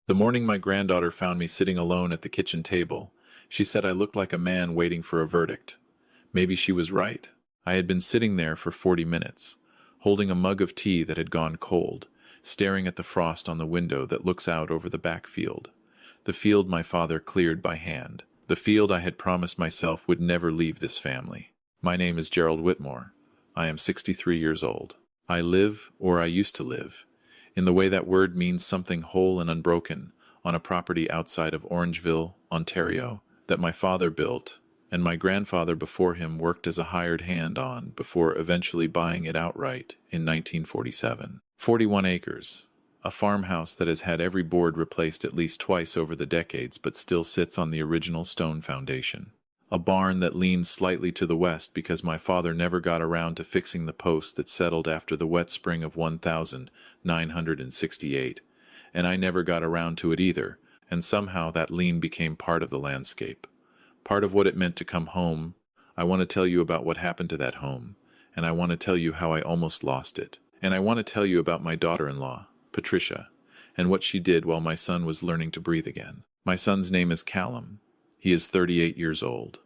The morning my granddaughter found me sitting alone at the kitchen table, she said I looked like a man waiting for a verdict. Maybe she was right. I had been sitting there for 40 minutes, holding a mug of tea that had gone cold, staring at the frost on the window that looks out over the back field. The field my father cleared by hand. The field I had promised myself would never leave this family. My name is Gerald Whitmore. I am 63 years old. I live, or I used to live, in the way that word means something whole and unbroken, on a property outside of Orangeville, Ontario, that my father built, and my grandfather before him worked as a hired hand on before eventually buying it outright in 1947. 41 acres. A farmhouse that has had every board replaced at least twice over the decades but still sits on the original stone foundation. A barn that leans slightly to the west because my father never got around to fixing the post that settled after the wet spring of 1968, and I never got around to it either, and somehow that lean became part of the landscape. Part of what it meant to come home. I want to tell you about what happened to that home, and I want to tell you how I almost lost it, and I want to tell you about my daughter-in-law, Patricia, and what she did while my son was learning to breathe again. My son's name is Callum. He is 38 years old.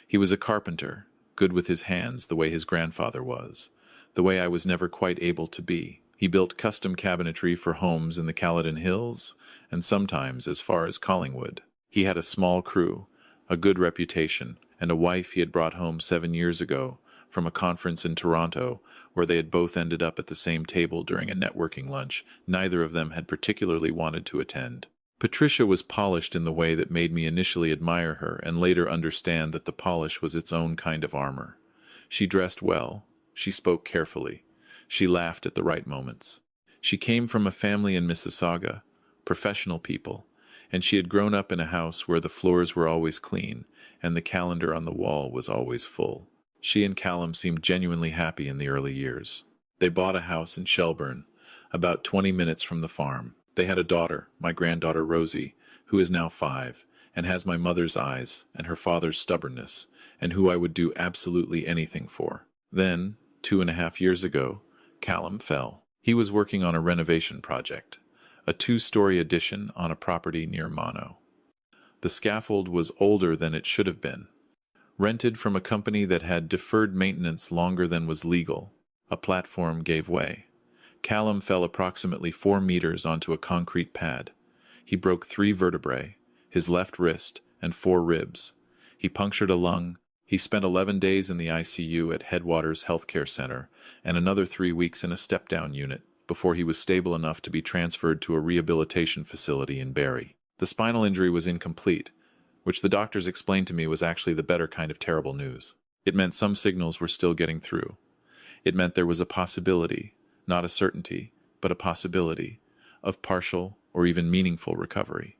He was a carpenter, good with his hands the way his grandfather was, the way I was never quite able to be. He built custom cabinetry for homes in the Caledon Hills, and sometimes as far as Collingwood. He had a small crew, a good reputation, and a wife he had brought home 7 years ago from a conference in Toronto where they had both ended up at the same table during a networking lunch neither of them had particularly wanted to attend. Patricia was polished in the way that made me initially admire her and later understand that the polish was its own kind of armor. She dressed well. She spoke carefully. She laughed at the right moments. She came from a family in Mississauga, professional people, and she had grown up in a house where the floors were always clean and the calendar on the wall was always full. She and Callum seemed genuinely happy in the early years. They bought a house in Shelburne, about 20 minutes from the farm. They had a daughter, my granddaughter Rosie, who is now 5, and has my mother's eyes and her father's stubbornness, and who I would do absolutely anything for. Then, 2.5 years ago, Callum fell. He was working on a renovation project, a 2-story addition on a property near Mono. The scaffold was older than it should have been, rented from a company that had deferred maintenance longer than was legal. A platform gave way. Callum fell approximately 4 meters onto a concrete pad. He broke 3 vertebrae, his left wrist, and 4 ribs. He punctured a lung. He spent 11 days in the ICU at Headwaters Healthcare Center and another 3 weeks in a step-down unit before he was stable enough to be transferred to a rehabilitation facility in Barrie. The spinal injury was incomplete, which the doctors explained to me was actually the better kind of terrible news. It meant some signals were still getting through. It meant there was a possibility, not a certainty, but a possibility, of partial or even meaningful recovery.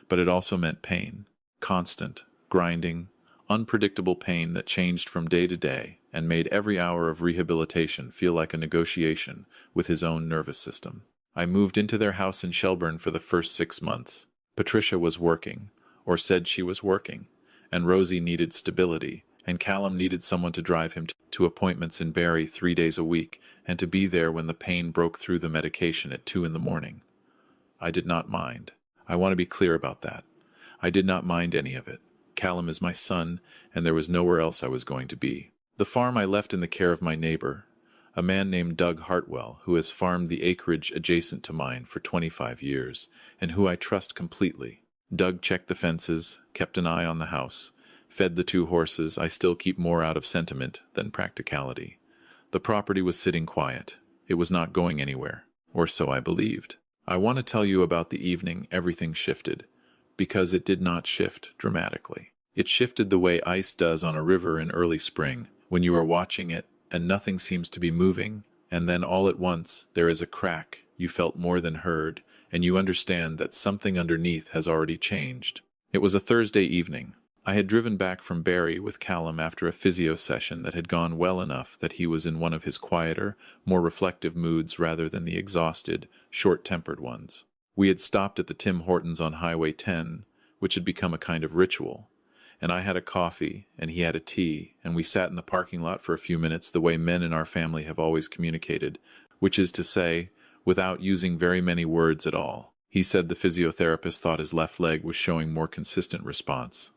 But it also meant pain, constant, grinding, unpredictable pain that changed from day to day and made every hour of rehabilitation feel like a negotiation with his own nervous system. I moved into their house in Shelburne for the first 6 months. Patricia was working, or said she was working, and Rosie needed stability, and Callum needed someone to drive him to appointments in Barrie 3 days a week and to be there when the pain broke through the medication at 2 in the morning. I did not mind. I want to be clear about that. I did not mind any of it. Callum is my son, and there was nowhere else I was going to be. The farm I left in the care of my neighbor, a man named Doug Hartwell, who has farmed the acreage adjacent to mine for 25 years, and who I trust completely. Doug checked the fences, kept an eye on the house, fed the 2 horses. I still keep more out of sentiment than practicality. The property was sitting quiet. It was not going anywhere, or so I believed. I want to tell you about the evening everything shifted, because it did not shift dramatically. It shifted the way ice does on a river in early spring, when you are watching it and nothing seems to be moving, and then all at once there is a crack you felt more than heard, and you understand that something underneath has already changed. It was a Thursday evening. I had driven back from Barrie with Callum after a physio session that had gone well enough that he was in one of his quieter, more reflective moods rather than the exhausted, short-tempered ones. We had stopped at the Tim Hortons on Highway 10, which had become a kind of ritual, and I had a coffee, and he had a tea, and we sat in the parking lot for a few minutes the way men in our family have always communicated, which is to say, without using very many words at all. He said the physiotherapist thought his left leg was showing more consistent response.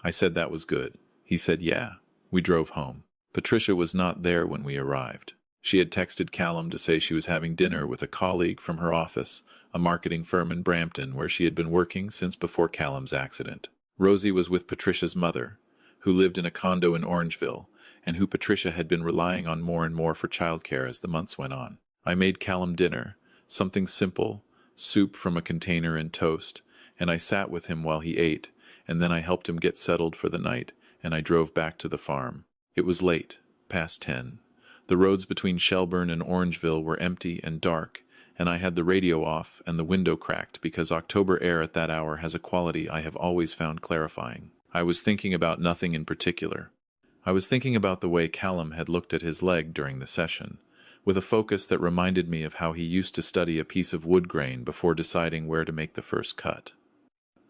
I said that was good. He said yeah. We drove home. Patricia was not there when we arrived. She had texted Callum to say she was having dinner with a colleague from her office, a marketing firm in Brampton where she had been working since before Callum's accident. Rosie was with Patricia's mother, who lived in a condo in Orangeville, and who Patricia had been relying on more and more for childcare as the months went on. I made Callum dinner, something simple, soup from a container and toast, and I sat with him while he ate, and then I helped him get settled for the night, and I drove back to the farm. It was late, past 10. The roads between Shelburne and Orangeville were empty and dark, and I had the radio off and the window cracked because October air at that hour has a quality I have always found clarifying. I was thinking about nothing in particular. I was thinking about the way Callum had looked at his leg during the session, with a focus that reminded me of how he used to study a piece of wood grain before deciding where to make the first cut.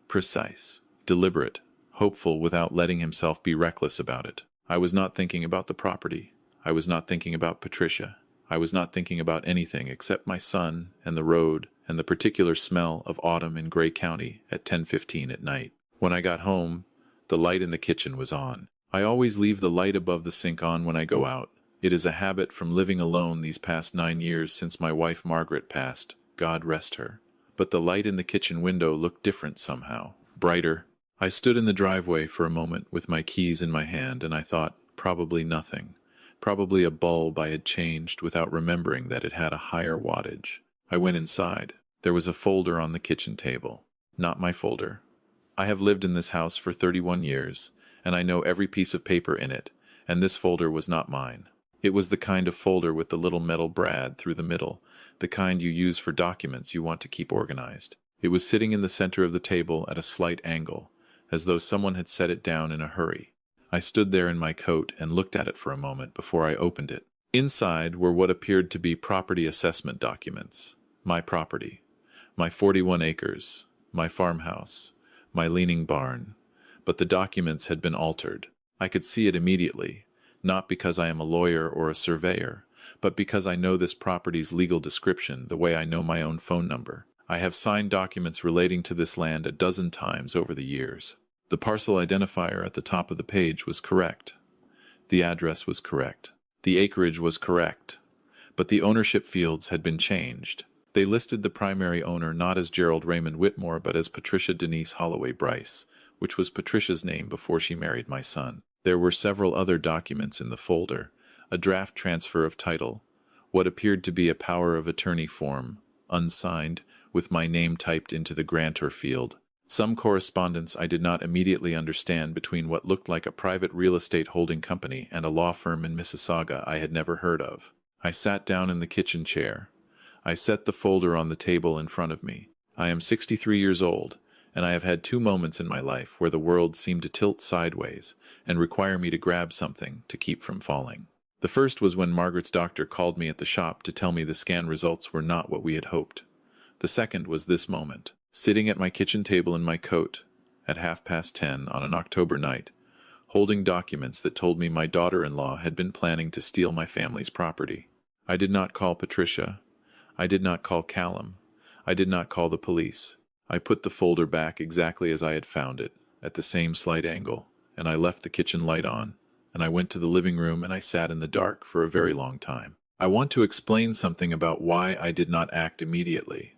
Precise, deliberate, hopeful without letting himself be reckless about it. I was not thinking about the property. I was not thinking about Patricia. I was not thinking about anything except my son and the road and the particular smell of autumn in Gray County at 10:15 at night. When I got home, the light in the kitchen was on. I always leave the light above the sink on when I go out. It is a habit from living alone these past 9 years since my wife Margaret passed, God rest her. But the light in the kitchen window looked different somehow, brighter. I stood in the driveway for a moment with my keys in my hand, and I thought, probably nothing. Probably a bulb I had changed without remembering that it had a higher wattage. I went inside. There was a folder on the kitchen table. Not my folder. I have lived in this house for 31 years, and I know every piece of paper in it, and this folder was not mine. It was the kind of folder with the little metal brad through the middle, the kind you use for documents you want to keep organized. It was sitting in the center of the table at a slight angle, as though someone had set it down in a hurry. I stood there in my coat and looked at it for a moment before I opened it. Inside were what appeared to be property assessment documents. My property. My 41 acres. My farmhouse. My leaning barn. But the documents had been altered. I could see it immediately, not because I am a lawyer or a surveyor, but because I know this property's legal description the way I know my own phone number. I have signed documents relating to this land a dozen times over the years. The parcel identifier at the top of the page was correct. The address was correct. The acreage was correct. But the ownership fields had been changed. They listed the primary owner not as Gerald Raymond Whitmore but as Patricia Denise Holloway Bryce, which was Patricia's name before she married my son. There were several other documents in the folder, a draft transfer of title, what appeared to be a power of attorney form, unsigned, with my name typed into the grantor field. Some correspondence I did not immediately understand between what looked like a private real estate holding company and a law firm in Mississauga I had never heard of. I sat down in the kitchen chair. I set the folder on the table in front of me. I am 63 years old, and I have had 2 moments in my life where the world seemed to tilt sideways and require me to grab something to keep from falling. The first was when Margaret's doctor called me at the shop to tell me the scan results were not what we had hoped. The second was this moment. Sitting at my kitchen table in my coat, at 10:30 on an October night, holding documents that told me my daughter-in-law had been planning to steal my family's property. I did not call Patricia. I did not call Callum. I did not call the police. I put the folder back exactly as I had found it, at the same slight angle, and I left the kitchen light on, and I went to the living room and I sat in the dark for a very long time. I want to explain something about why I did not act immediately.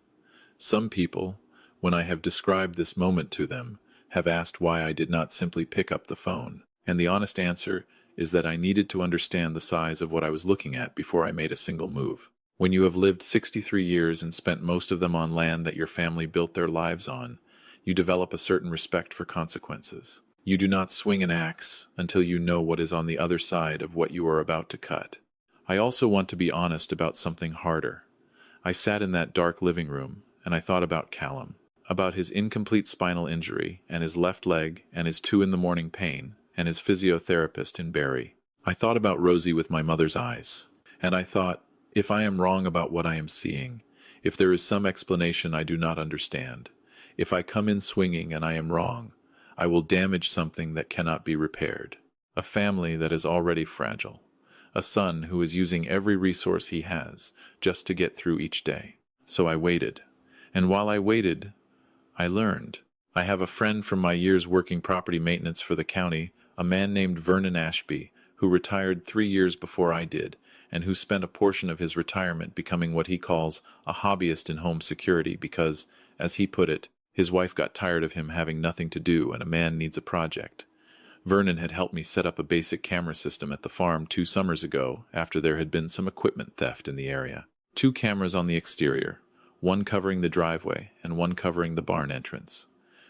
Some people, when I have described this moment to them, have asked why I did not simply pick up the phone, and the honest answer is that I needed to understand the size of what I was looking at before I made a single move. When you have lived 63 years and spent most of them on land that your family built their lives on, you develop a certain respect for consequences. You do not swing an axe until you know what is on the other side of what you are about to cut. I also want to be honest about something harder. I sat in that dark living room, and I thought about Callum. About his incomplete spinal injury, and his left leg, and his 2 in the morning pain, and his physiotherapist in Barrie. I thought about Rosie with my mother's eyes, and I thought, if I am wrong about what I am seeing, if there is some explanation I do not understand, if I come in swinging and I am wrong, I will damage something that cannot be repaired. A family that is already fragile. A son who is using every resource he has just to get through each day. So I waited. And while I waited, I learned. I have a friend from my years working property maintenance for the county, a man named Vernon Ashby, who retired 3 years before I did, and who spent a portion of his retirement becoming what he calls a hobbyist in home security because, as he put it, his wife got tired of him having nothing to do and a man needs a project. Vernon had helped me set up a basic camera system at the farm 2 summers ago after there had been some equipment theft in the area. 2 cameras on the exterior, one covering the driveway and one covering the barn entrance.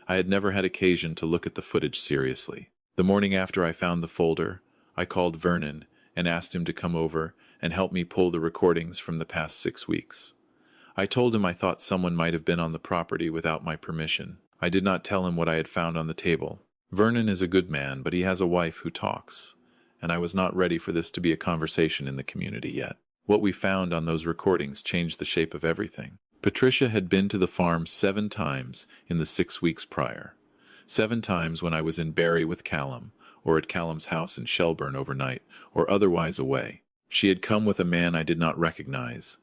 I had never had occasion to look at the footage seriously. The morning after I found the folder, I called Vernon and asked him to come over and help me pull the recordings from the past 6 weeks. I told him I thought someone might have been on the property without my permission. I did not tell him what I had found on the table. Vernon is a good man, but he has a wife who talks, and I was not ready for this to be a conversation in the community yet. What we found on those recordings changed the shape of everything. Patricia had been to the farm 7 times in the 6 weeks prior. 7 times when I was in Barry with Callum, or at Callum's house in Shelburne overnight, or otherwise away. She had come with a man I did not recognize,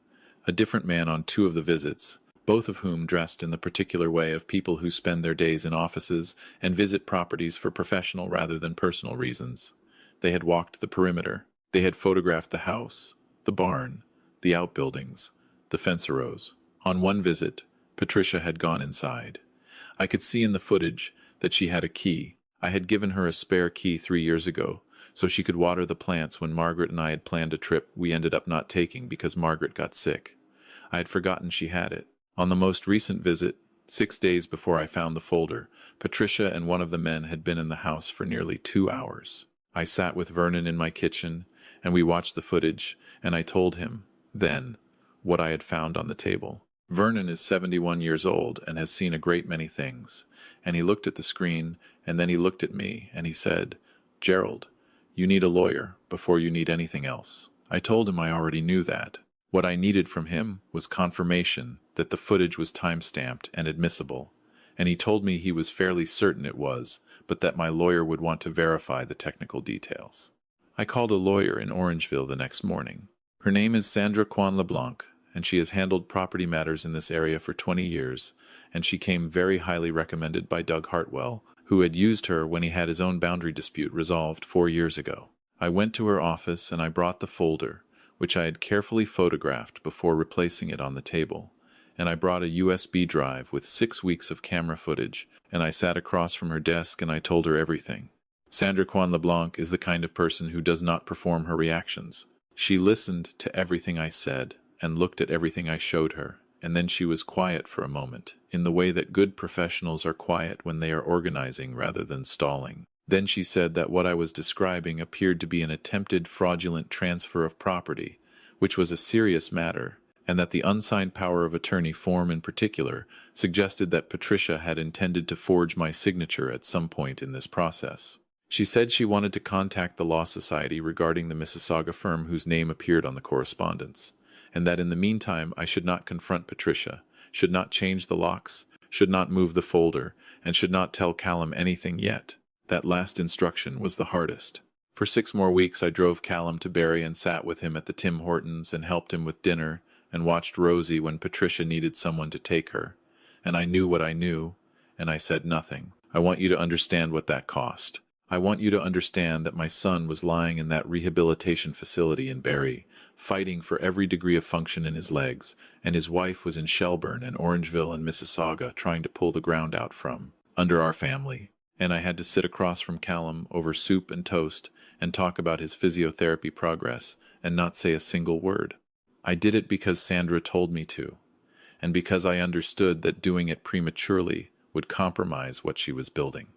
a different man on 2 of the visits, both of whom dressed in the particular way of people who spend their days in offices and visit properties for professional rather than personal reasons. They had walked the perimeter. They had photographed the house, the barn, the outbuildings, the fence rows. On one visit, Patricia had gone inside. I could see in the footage that she had a key. I had given her a spare key 3 years ago, so she could water the plants when Margaret and I had planned a trip we ended up not taking because Margaret got sick. I had forgotten she had it. On the most recent visit, 6 days before I found the folder, Patricia and one of the men had been in the house for nearly 2 hours. I sat with Vernon in my kitchen, and we watched the footage, and I told him, then, what I had found on the table. Vernon is 71 years old and has seen a great many things, and he looked at the screen, and then he looked at me, and he said, "Gerald, you need a lawyer before you need anything else." I told him I already knew that. What I needed from him was confirmation that the footage was time-stamped and admissible, and he told me he was fairly certain it was, but that my lawyer would want to verify the technical details. I called a lawyer in Orangeville the next morning. Her name is Sandra Kwan LeBlanc, and she has handled property matters in this area for 20 years, and she came very highly recommended by Doug Hartwell, who had used her when he had his own boundary dispute resolved 4 years ago. I went to her office and I brought the folder, which I had carefully photographed before replacing it on the table, and I brought a USB drive with 6 weeks of camera footage, and I sat across from her desk and I told her everything. Sandra Kwan LeBlanc is the kind of person who does not perform her reactions. She listened to everything I said and looked at everything I showed her, and then she was quiet for a moment, in the way that good professionals are quiet when they are organizing rather than stalling. Then she said that what I was describing appeared to be an attempted fraudulent transfer of property, which was a serious matter, and that the unsigned power of attorney form in particular suggested that Patricia had intended to forge my signature at some point in this process. She said she wanted to contact the Law Society regarding the Mississauga firm whose name appeared on the correspondence, and that in the meantime I should not confront Patricia, should not change the locks, should not move the folder, and should not tell Callum anything yet. That last instruction was the hardest. For 6 more weeks I drove Callum to Barry and sat with him at the Tim Hortons and helped him with dinner and watched Rosie when Patricia needed someone to take her. And I knew what I knew, and I said nothing. I want you to understand what that cost. I want you to understand that my son was lying in that rehabilitation facility in Barry, fighting for every degree of function in his legs, and his wife was in Shelburne and Orangeville and Mississauga trying to pull the ground out from under our family. And I had to sit across from Callum over soup and toast and talk about his physiotherapy progress and not say a single word. I did it because Sandra told me to, and because I understood that doing it prematurely would compromise what she was building.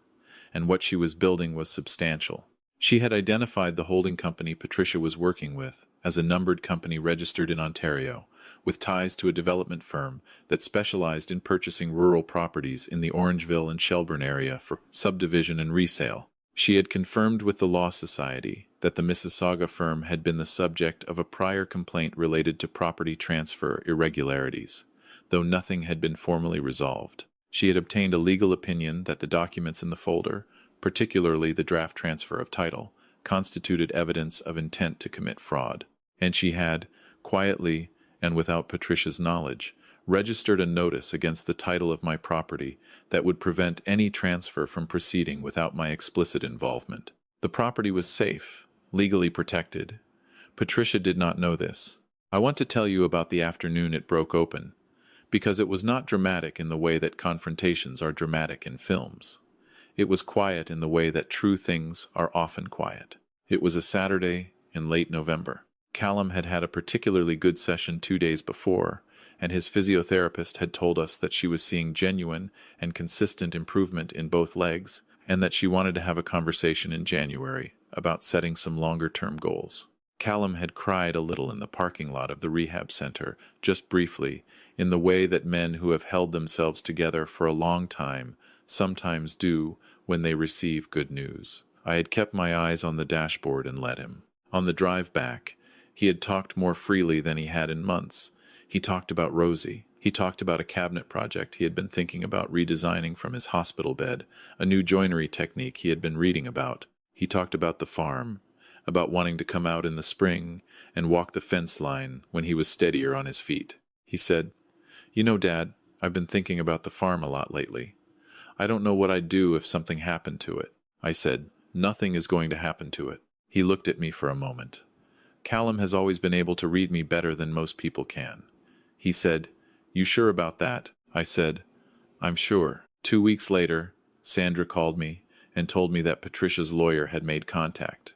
And what she was building was substantial. She had identified the holding company Patricia was working with as a numbered company registered in Ontario, with ties to a development firm that specialized in purchasing rural properties in the Orangeville and Shelburne area for subdivision and resale. She had confirmed with the Law Society that the Mississauga firm had been the subject of a prior complaint related to property transfer irregularities, though nothing had been formally resolved. She had obtained a legal opinion that the documents in the folder, particularly the draft transfer of title, constituted evidence of intent to commit fraud, and she had, quietly and without Patricia's knowledge, registered a notice against the title of my property that would prevent any transfer from proceeding without my explicit involvement. The property was safe, legally protected. Patricia did not know this. I want to tell you about the afternoon it broke open, because it was not dramatic in the way that confrontations are dramatic in films. It was quiet in the way that true things are often quiet. It was a Saturday in late November. Callum had had a particularly good session 2 days before, and his physiotherapist had told us that she was seeing genuine and consistent improvement in both legs, and that she wanted to have a conversation in January about setting some longer-term goals. Callum had cried a little in the parking lot of the rehab center, just briefly, in the way that men who have held themselves together for a long time sometimes do when they receive good news. I had kept my eyes on the dashboard and let him. On the drive back, he had talked more freely than he had in months. He talked about Rosie. He talked about a cabinet project he had been thinking about redesigning from his hospital bed, a new joinery technique he had been reading about. He talked about the farm, about wanting to come out in the spring and walk the fence line when he was steadier on his feet. He said, "You know, Dad, I've been thinking about the farm a lot lately. I don't know what I'd do if something happened to it." I said, "Nothing is going to happen to it." He looked at me for a moment. Callum has always been able to read me better than most people can. He said, "You sure about that?" I said, "I'm sure." 2 weeks later, Sandra called me and told me that Patricia's lawyer had made contact.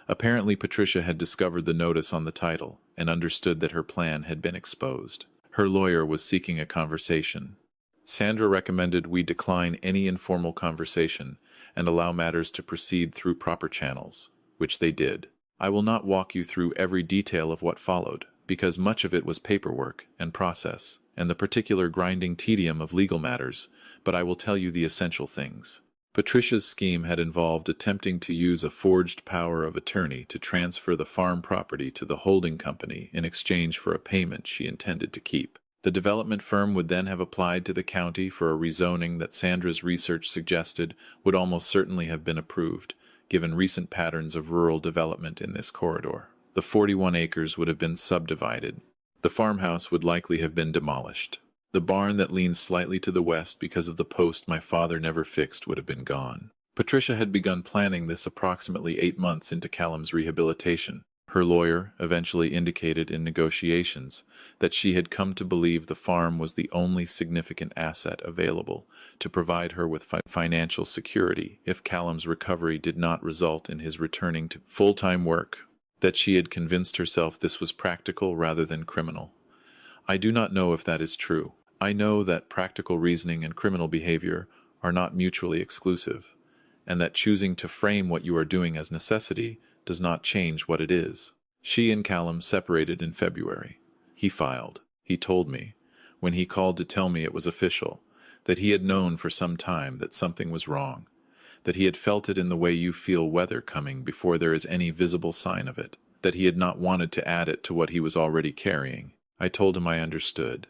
Apparently Patricia had discovered the notice on the title and understood that her plan had been exposed. Her lawyer was seeking a conversation. Sandra recommended we decline any informal conversation and allow matters to proceed through proper channels, which they did. I will not walk you through every detail of what followed, because much of it was paperwork and process, and the particular grinding tedium of legal matters, but I will tell you the essential things. Patricia's scheme had involved attempting to use a forged power of attorney to transfer the farm property to the holding company in exchange for a payment she intended to keep. The development firm would then have applied to the county for a rezoning that Sandra's research suggested would almost certainly have been approved, given recent patterns of rural development in this corridor. The 41 acres would have been subdivided. The farmhouse would likely have been demolished. The barn that leaned slightly to the west because of the post my father never fixed would have been gone. Patricia had begun planning this approximately 8 months into Callum's rehabilitation. Her lawyer eventually indicated in negotiations that she had come to believe the farm was the only significant asset available to provide her with financial security if Callum's recovery did not result in his returning to full-time work, that she had convinced herself this was practical rather than criminal. I do not know if that is true. I know that practical reasoning and criminal behavior are not mutually exclusive, and that choosing to frame what you are doing as necessity does not change what it is. She and Callum separated in February. He filed. He told me, when he called to tell me it was official, that he had known for some time that something was wrong, that he had felt it in the way you feel weather coming before there is any visible sign of it, that he had not wanted to add it to what he was already carrying. I told him I understood.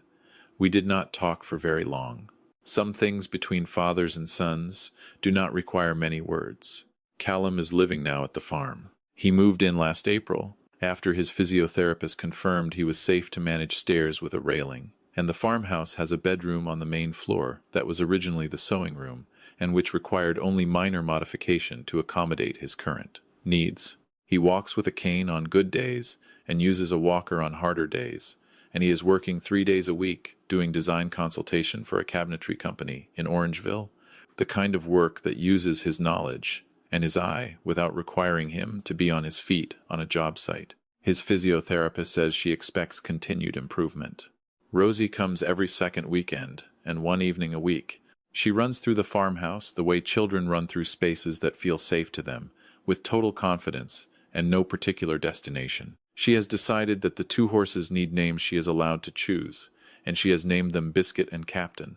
We did not talk for very long. Some things between fathers and sons do not require many words. Callum is living now at the farm. He moved in last April, after his physiotherapist confirmed he was safe to manage stairs with a railing, and the farmhouse has a bedroom on the main floor that was originally the sewing room, and which required only minor modification to accommodate his current needs. He walks with a cane on good days and uses a walker on harder days, and he is working 3 days a week doing design consultation for a cabinetry company in Orangeville, the kind of work that uses his knowledge and his eye without requiring him to be on his feet on a job site. His physiotherapist says she expects continued improvement. Rosie comes every second weekend and 1 evening a week. She runs through the farmhouse the way children run through spaces that feel safe to them, with total confidence and no particular destination. She has decided that the 2 horses need names she is allowed to choose, and she has named them Biscuit and Captain,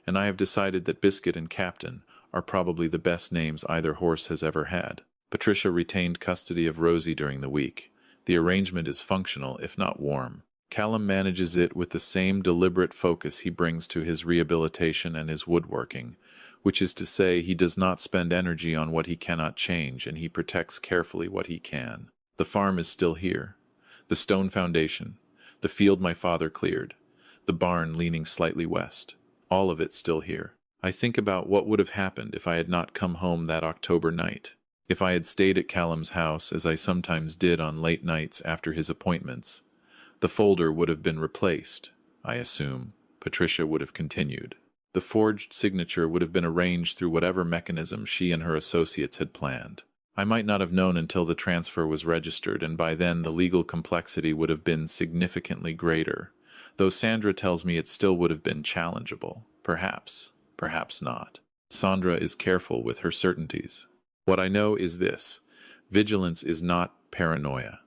and I have decided that Biscuit and Captain are probably the best names either horse has ever had. Patricia retained custody of Rosie during the week. The arrangement is functional, if not warm. Callum manages it with the same deliberate focus he brings to his rehabilitation and his woodworking, which is to say he does not spend energy on what he cannot change, and he protects carefully what he can. The farm is still here. The stone foundation, the field my father cleared, The barn leaning slightly west. All of it still here. I think about what would have happened if I had not come home that October night. If I had stayed at Callum's house, as I sometimes did on late nights after his appointments. The folder would have been replaced, I assume. Patricia would have continued. The forged signature would have been arranged through whatever mechanism she and her associates had planned. I might not have known until the transfer was registered, and by then the legal complexity would have been significantly greater, though Sandra tells me it still would have been challengeable. Perhaps, perhaps not. Sandra is careful with her certainties. What I know is this: vigilance is not paranoia.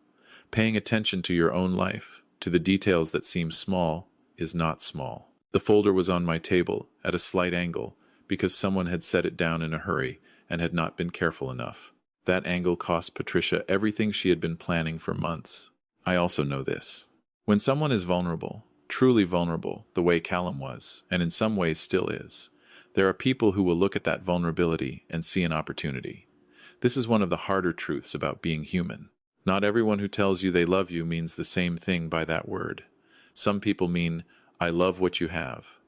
Paying attention to your own life, to the details that seem small, is not small. The folder was on my table, at a slight angle, because someone had set it down in a hurry and had not been careful enough. That angle cost Patricia everything she had been planning for months. I also know this. When someone is vulnerable, truly vulnerable, the way Callum was, and in some ways still is, there are people who will look at that vulnerability and see an opportunity. This is one of the harder truths about being human. Not everyone who tells you they love you means the same thing by that word. Some people mean, I love what you have.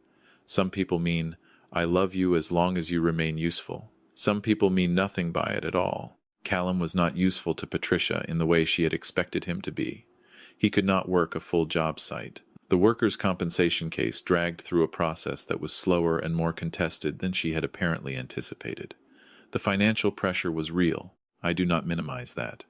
Some people mean, I love you as long as you remain useful. Some people mean nothing by it at all. Callum was not useful to Patricia in the way she had expected him to be. He could not work a full job site. The workers' compensation case dragged through a process that was slower and more contested than she had apparently anticipated. The financial pressure was real. I do not minimize that.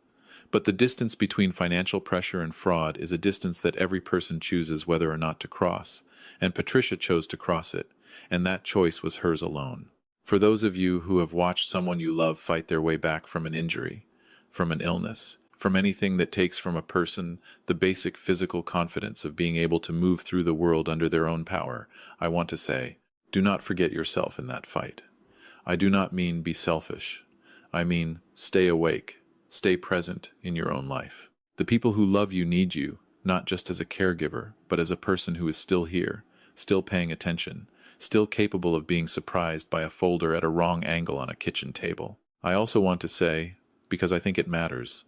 But the distance between financial pressure and fraud is a distance that every person chooses whether or not to cross, and Patricia chose to cross it, and that choice was hers alone. For those of you who have watched someone you love fight their way back from an injury, from an illness, from anything that takes from a person the basic physical confidence of being able to move through the world under their own power, I want to say, do not forget yourself in that fight. I do not mean be selfish. I mean stay awake, stay present in your own life. The people who love you need you, not just as a caregiver, but as a person who is still here, still paying attention, still capable of being surprised by a folder at a wrong angle on a kitchen table. I also want to say, because I think it matters,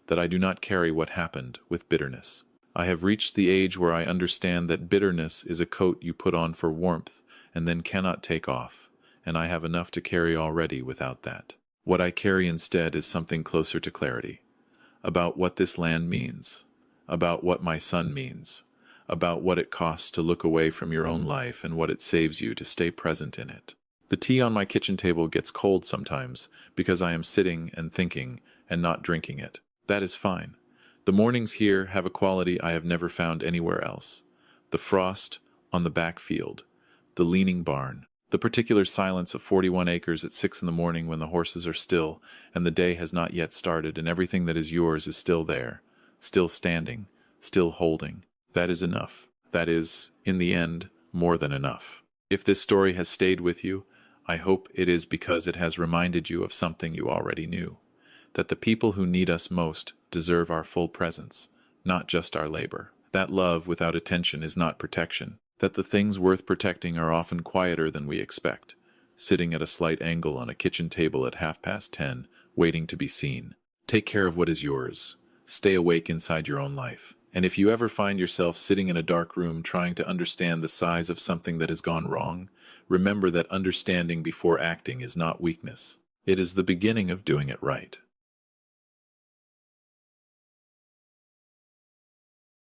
that I do not carry what happened with bitterness. I have reached the age where I understand that bitterness is a coat you put on for warmth and then cannot take off, and I have enough to carry already without that. What I carry instead is something closer to clarity, about what this land means, about what my son means, about what it costs to look away from your own life and what it saves you to stay present in it. The tea on my kitchen table gets cold sometimes because I am sitting and thinking and not drinking it. That is fine. The mornings here have a quality I have never found anywhere else. The frost on the back field, the leaning barn, the particular silence of 41 acres at 6 in the morning when the horses are still and the day has not yet started and everything that is yours is still there, still standing, still holding. That is enough. That is, in the end, more than enough. If this story has stayed with you, I hope it is because it has reminded you of something you already knew, that the people who need us most deserve our full presence, not just our labor. That love without attention is not protection, that the things worth protecting are often quieter than we expect, sitting at a slight angle on a kitchen table at 10:30, waiting to be seen. Take care of what is yours. Stay awake inside your own life. And if you ever find yourself sitting in a dark room trying to understand the size of something that has gone wrong, remember that understanding before acting is not weakness. It is the beginning of doing it right.